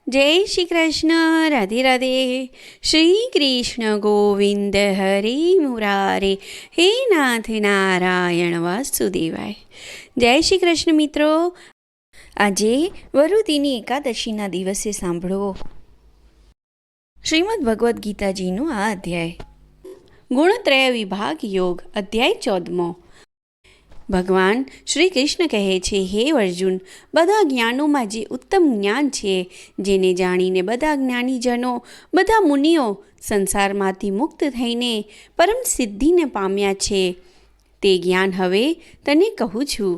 જય શ્રી કૃષ્ણ. રાધે રાધે. શ્રી કૃષ્ણ ગોવિંદ હરે મુરારે, હે નાથ નારાયણ વાસુદેવાય. જય શ્રી કૃષ્ણ મિત્રો. આજે વરુતિની એકાદશીના દિવસે સાંભળો શ્રીમદ્ ભગવદ્ ગીતાજીનો આ અધ્યાય. ગુણત્રય વિભાગ યોગ, અધ્યાય 14મો. ભગવાન શ્રી કૃષ્ણ કહે છે, હે અર્જુન, બધા જ્ઞાનોમાં જે ઉત્તમ જ્ઞાન છે, જેને જાણીને બધા જ્ઞાનીજનો, બધા મુનિઓ સંસારમાંથી મુક્ત થઈને પરમ સિદ્ધિને પામ્યા છે, તે જ્ઞાન હવે તને કહું છું.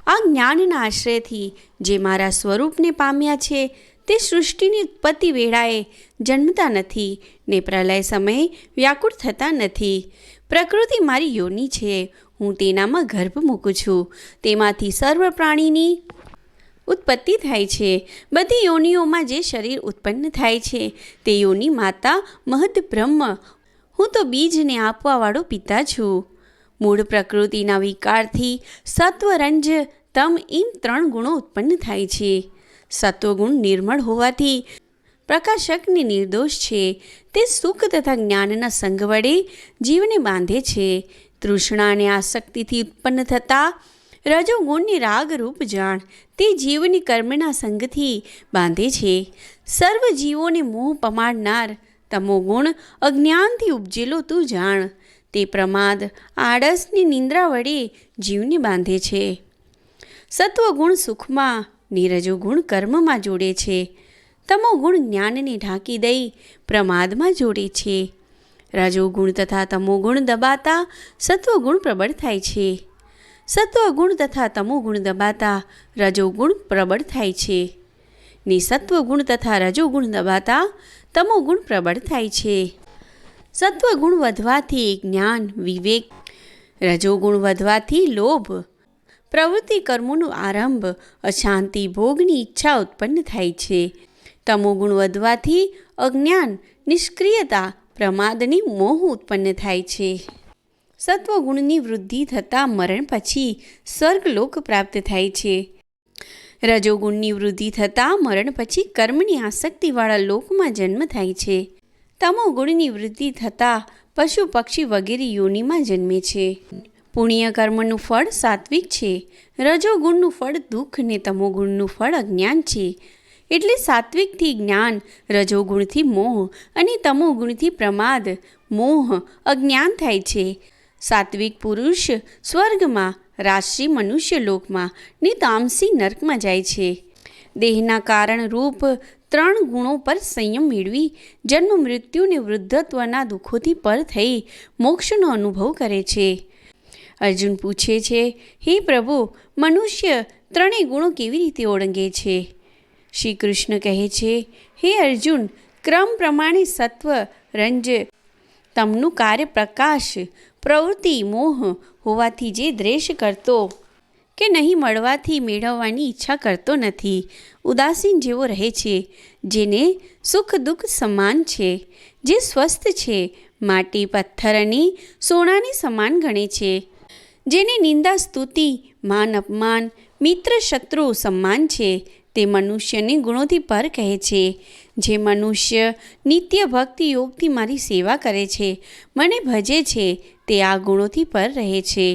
આ જ્ઞાનના આશ્રયથી જે મારા સ્વરૂપને પામ્યા છે, તે સૃષ્ટિની ઉત્પત્તિ વેળાએ જન્મતા નથી ને પ્રલય સમયે વ્યાકુળ થતા નથી. પ્રકૃતિ મારી યોની છે, હું તેનામાં ગર્ભ મૂકું છું, તેમાંથી સર્વ પ્રાણીની ઉત્પત્તિ થાય છે. બધી યોનિઓમાં જે શરીર ઉત્પન્ન થાય છે, તે યોની માતા મહદ બ્રહ્મ, હું તો બીજને આપવાવાળો પિતા છું. મૂળ પ્રકૃતિના વિકારથી સત્વ, રંજ, તમ એમ 3 ગુણો ઉત્પન્ન થાય છે. સત્વગુણ નિર્મળ હોવાથી પ્રકાશકને નિર્દોષ છે. તે સુખ તથા જ્ઞાનના સંગ વડે જીવને બાંધે છે. તૃષ્ણા અને આસક્તિથી ઉત્પન્ન થતા રજોગુણની રાગરૂપ જાણ, તે જીવની કર્મના સંગથી બાંધે છે. સર્વ જીવોને મોહ પમાડનાર તમોગુણ અજ્ઞાનથી ઉપજેલો તું જાણ, તે પ્રમાદ, આળસની નિંદ્રા વડે જીવને બાંધે છે. સત્વગુણ સુખમાં ને રજોગુણ કર્મમાં જોડે છે. તમોગુણ જ્ઞાનને ઢાંકી દઈ પ્રમાદમાં જોડે છે. રજોગુણ તથા તમોગુણ દબાતા સત્વગુણ પ્રબળ થાય છે. સત્વગુણ તથા તમોગુણ દબાતા રજોગુણ પ્રબળ થાય છે. ને સત્વગુણ તથા રજોગુણ દબાતા તમોગુણ પ્રબળ થાય છે. સત્વગુણ વધવાથી જ્ઞાન, વિવેક, રજોગુણ વધવાથી લોભ, પ્રવૃત્તિ, કર્મોનો આરંભ, અશાંતિ, ભોગની ઈચ્છા ઉત્પન્ન થાય છે. તમોગુણ વધવાથી અજ્ઞાન, નિષ્ક્રિયતા, પ્રમાદની મોહ ઉત્પન્ન થાય છે. સત્વગુણની વૃદ્ધિ થતાં મરણ પછી સ્વર્ગલોક પ્રાપ્ત થાય છે. રજોગુણની વૃદ્ધિ થતાં મરણ પછી કર્મની આસક્તિવાળા લોકમાં જન્મ થાય છે. તમોગુણની વૃદ્ધિ થતાં પશુ, પક્ષી વગેરે યોનિમાં જન્મે છે. પુણ્ય કર્મનું ફળ સાત્વિક છે. રજોગુણનું ફળ દુઃખ ને તમોગુણનું ફળ અજ્ઞાન છે. એટલે સાત્વિકથી જ્ઞાન, રજોગુણથી મોહ અને તમોગુણથી પ્રમાદ, મોહ, અજ્ઞાન થાય છે. સાત્વિક પુરુષ સ્વર્ગમાં, રાજસી મનુષ્ય લોકમાં ને તામસી નર્કમાં જાય છે. દેહના કારણ રૂપ 3 ગુણો પર સંયમ મેળવી જન્મ, મૃત્યુ ને વૃદ્ધત્વના દુઃખોથી પર થઈ મોક્ષનો અનુભવ કરે છે. અર્જુન પૂછે છે, હે પ્રભુ, મનુષ્ય 3 ગુણો કેવી રીતે ઓળંગે છે? શ્રી કૃષ્ણ કહે છે, હે અર્જુન, ક્રમ પ્રમાણે સત્વ, રંજ, તમનું કાર્ય પ્રકાશ, પ્રવૃત્તિ, મોહ હોવાથી જે દ્વેષ કરતો કે નહીં મળવાથી મેળવવાની ઈચ્છા કરતો નથી, ઉદાસીન જેવો રહે છે, જેને સુખ દુઃખ સમાન છે, જે સ્વસ્થ છે, માટી, પથ્થર અને સોનાની સમાન ગણે છે, જેને નિંદા, સ્તુતિ, માન, અપમાન, મિત્ર, શત્રુ સમાન છે, તે મનુષ્યને ગુણોથી પર કહે છે. જે મનુષ્ય નિત્ય ભક્તિ યોગથી મારી સેવા કરે છે, મને ભજે છે, તે આ ગુણોથી પર રહે છે.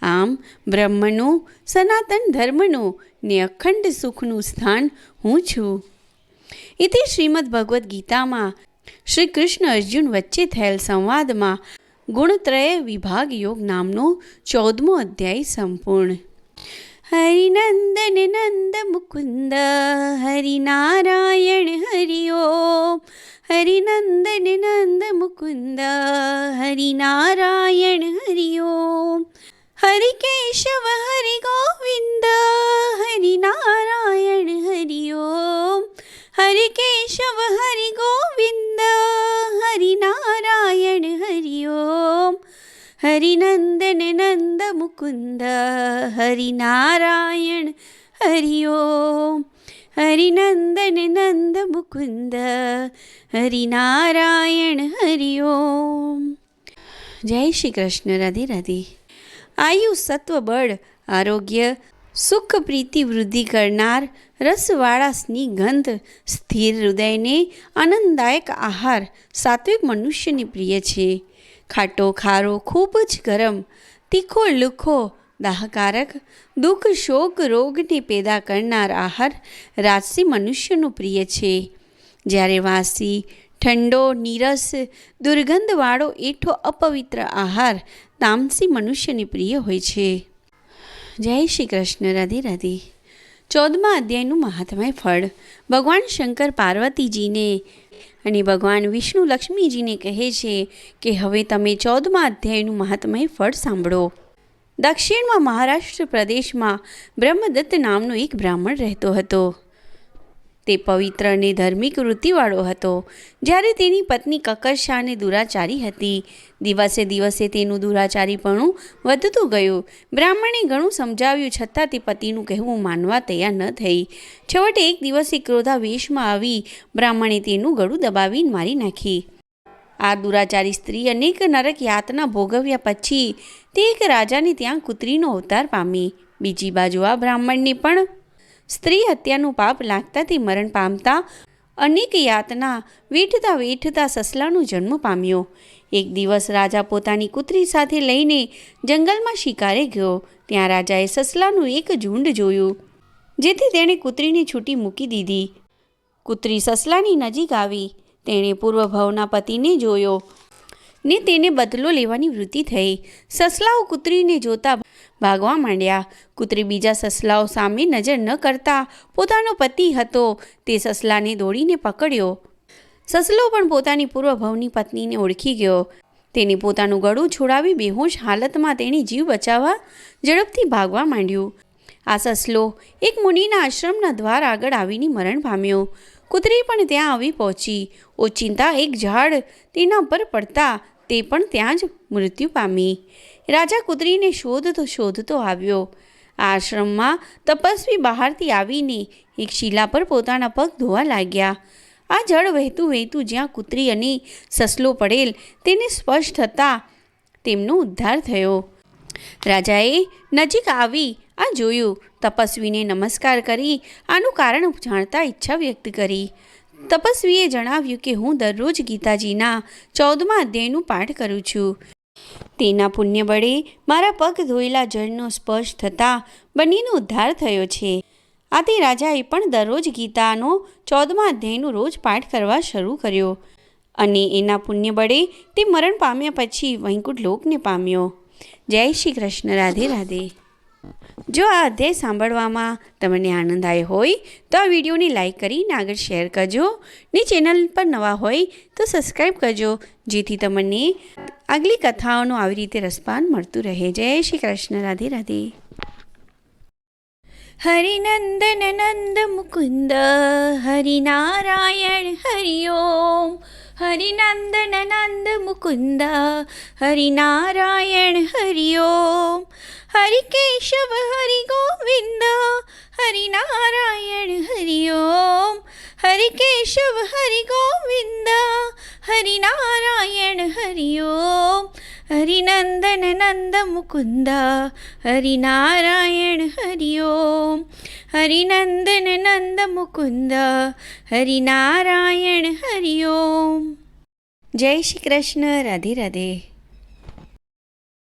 આમ બ્રહ્મનું, સનાતન ધર્મનું ને અખંડ સુખનું સ્થાન હું છું. ઇતિ શ્રીમદ્ ભગવદ્ ગીતામાં શ્રી કૃષ્ણ અર્જુન વચ્ચે થયેલ સંવાદમાં ગુણત્રય વિભાગ યોગ નામનો 14મો અધ્યાય સંપૂર્ણ. હરિનંદન નંદ મુકુંદ હરિનારાયણ હરિ ઓમ. હરિનંદન નંદ મુકુંદ હરિનારાયણ હરિ ઓમ. હરિ કેશવ હરિ ગોવિંદ હરિનારાયણ હરિ ઓમ. હરિ કેશવ હરિ ગોવિંદ હરિનારાયણ હરિ ઓમ. હરિનંદન નંદ મુકુંદ હરિનારાયણ હરિ ઓમ. હરિનંદન નંદ મુકુંદ હરિનારાયણ હરિ ઓમ. જય શ્રી કૃષ્ણ. રાધે રાધે. આયુ, સત્વ, બળ, આરોગ્ય, સુખ પ્રીતિ વૃદ્ધિ કરનાર રસવાળા સ્નિગ્ધ સ્થિર હૃદયને આનંદદાયક આહાર સાત્વિક મનુષ્યને પ્રિય છે. ખાટો ખારો ખૂબ જ ગરમ તીખો લુખો દાહકારક દુઃખ શોક રોગને પેદા કરનાર આહાર રાજસી મનુષ્યનો પ્રિય છે. જ્યારે વાસી ઠંડો નીરસ દુર્ગંધવાળો એઠો અપવિત્ર આહાર તામસી મનુષ્યને પ્રિય હોય છે. જય શ્રી કૃષ્ણ. રાધે રાધે. 14મા અધ્યાયનું મહાત્મય ફળ. ભગવાન શંકર પાર્વતીજીને અને ભગવાન વિષ્ણુ લક્ષ્મીજીને કહે છે કે હવે તમે 14મા અધ્યાયનું મહાત્મય ફળ સાંભળો. દક્ષિણમાં મહારાષ્ટ્ર પ્રદેશમાં બ્રહ્મદત્ત નામનો એક બ્રાહ્મણ રહેતો હતો. તે પવિત્ર અને ધાર્મિક વૃત્તિવાળો હતો. જ્યારે તેની પત્ની કકર્ષા અને દુરાચારી હતી. દિવસે દિવસે તેનું દુરાચારીપણું વધતું ગયું. બ્રાહ્મણે ઘણું સમજાવ્યું છતાં તે પતિનું કહેવું માનવા તૈયાર ન થઈ. છેવટે એક દિવસે ક્રોધાવેશમાં આવી બ્રાહ્મણે તેનું ગળું દબાવી મારી નાખી. આ દુરાચારી સ્ત્રી અનેક નરક યાતના ભોગવ્યા પછી તે એક રાજાને ત્યાં કૂતરીનો અવતાર પામી. બીજી બાજુ આ બ્રાહ્મણને પણ સ્ત્રી હત્યાનું પાપ લાગતા તે મરણ પામતા અનેક યાતના વેઠતા વેઠતા સસલાનો જન્મ પામ્યો. એક દિવસ રાજા પોતાની કૂતરી સાથે લઈને જંગલમાં શિકારે ગયો. ત્યાં રાજાએ સસલાનું એક ઝુંડ જોયું, જેથી તેણે કૂતરીને છૂટી મૂકી દીધી. કૂતરી સસલાની નજીક આવી. તેણે પૂર્વભાવના પતિને જોયો ને તેને બદલો લેવાની વૃત્તિ થઈ. સસલાઓ કૂતરીને જોતા ભાગવા માંડ્યા. કૂતરી બીજા સસલાઓ સામે નજર ન કરતા પોતાનો પતિ હતો તે સસલાને દોડીને પકડ્યો. સસલો પણ પોતાની પૂર્વભાવની પત્નીને ઓળખી ગયો. તેને પોતાનું ગળું છોડાવી બેહોશ હાલતમાં તેણે જીવ બચાવવા ઝડપથી ભાગવા માંડ્યું. આ સસલો એક મુનિના આશ્રમના દ્વાર આગળ આવીને મરણ પામ્યો. કૂતરી પણ ત્યાં આવી પહોંચી. ઓચિંતા એક ઝાડ તેના પર પડતા તે પણ ત્યાં જ મૃત્યુ પામી. રાજા કૂતરીને શોધતો આવ્યો. આ આશ્રમમાં તપસ્વી બહારથી આવીને એક શિલા પર પોતાના પગ ધોવા લાગ્યા. આ જળ વહેતું વહેતું જ્યાં કૂતરી અને સસલો પડેલ તેને સ્પર્શ થતાં તેમનો ઉદ્ધાર થયો. રાજાએ નજીક આવી આ જોયું. તપસ્વીને નમસ્કાર કરી આનું કારણ જાણતા ઈચ્છા વ્યક્ત કરી. તપસ્વીએ જણાવ્યું કે હું દરરોજ ગીતાજીના 14મા અધ્યાયનું પાઠ કરું છું. તેના પુણ્ય બળે મારા પગ ધોયેલા જળનો સ્પર્શ થતાં બંનેનો ઉદ્ધાર થયો છે. આથી રાજાએ પણ દરરોજ ગીતાનો 14મા અધ્યાયનો રોજ પાઠ કરવા શરૂ કર્યો અને એના પુણ્ય બળે તે મરણ પામ્યા પછી વૈકુંઠ લોકને પામ્યો. જય શ્રી કૃષ્ણ. રાધે રાધે. જો આ અધ્યાય સાંભળવામાં તમને આનંદ આવ્યો હોય તો આ વિડીયોને લાઈક કરીને આગળ શેર કરજો ને ચેનલ પર નવા હોય તો સબસ્ક્રાઈબ કરજો, જેથી તમને આગલી કથાઓનું આવી રીતે રસપાન મળતું રહે. જય શ્રી કૃષ્ણ. રાધે રાધે. હરિનંદન નંદ મુકુંદ હરિનારાયણ હરિ ઓમ. હરિનંદન નંદ મુકુંદ હરિનારાયણ હરિ ઓમ. હરિ કેશવ હરિ ગોવિંદ હરિનારાયણ હરિ ઓમ. હરિ કેશવ હરિ ગોવિંદ હરિનારાયણ હરિ ઓમ. હરિનંદન નંદ મુકુંદ હરિનારાયણ હરિ ઓમ. હરિનંદન નંદ મુકુંદ હરિનારાયણ હરિ ઓમ. જય શ્રી કૃષ્ણ. રાધે રાધે.